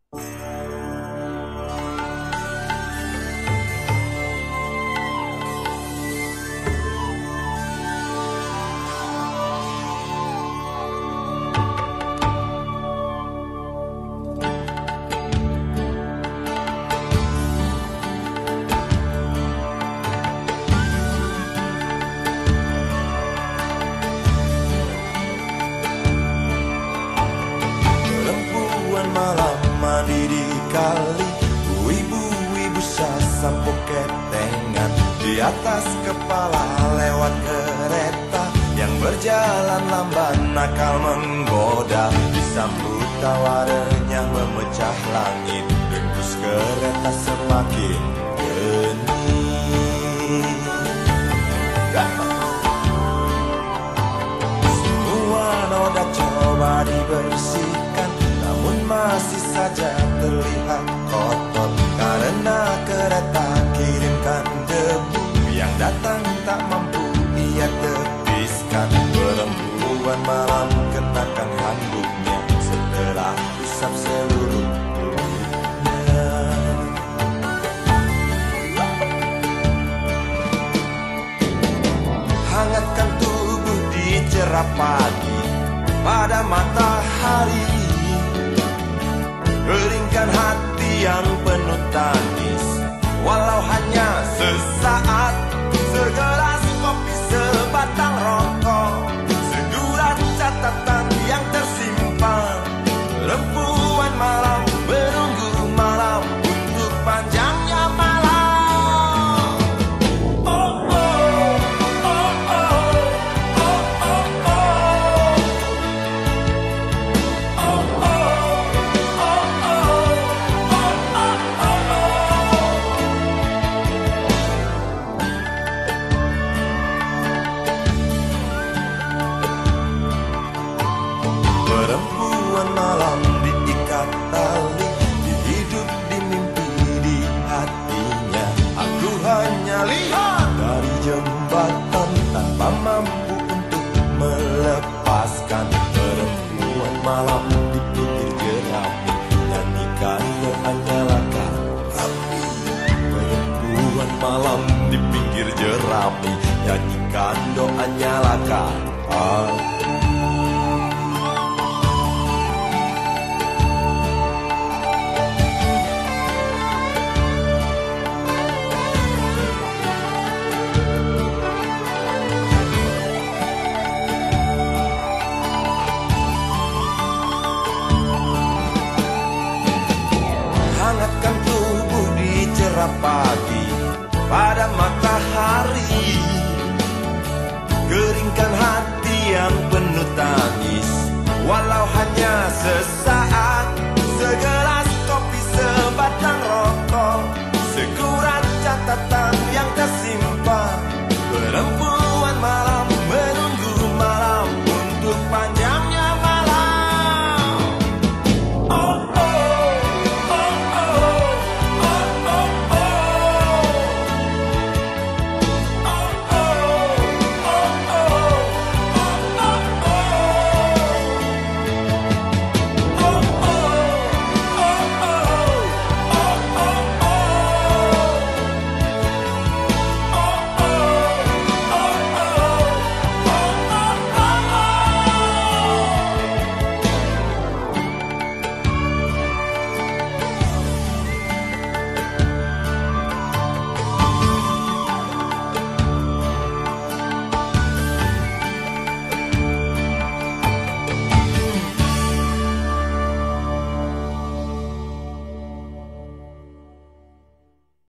Di kali, ibu-ibu sasampo ketengan di atas kepala lewat kereta yang berjalan lamban nakal menggoda. Disambut tawarnya memecah langit, dembus kereta semakin genit. Semua noda coba dibersihkan, namun masih saja terlihat kotor karena kereta kirimkan debu yang datang tak mampu ia tepiskan. Perempuan malam kenakan handuknya setelah usap seluruh tubuhnya. Hangatkan tubuh di cerah pagi pada matahari, keringkan hati yang penuh tangis, walau hanya sesaat. Segelas kopi, sebatang rokok, segurat catatan yang tersimpan. Perempuan malam menunggu malam untuk panjangnya malam. Oh oh, oh oh, oh oh oh, oh Perempuan malam diikat tali, dihidup, dimimpi, di hatinya. Aku hanya lihat dari jembatan tanpa mampu untuk melepaskan. Perempuan malam di pinggir jerami, nyanyikan doa nyalakan api. Perempuan malam di pinggir jerami, nyanyikan doa nyalakan api. Hangatkan tubuh di cerah pagi pada matahari, keringkan hati yang penuh tangis, walau hanya sesaat.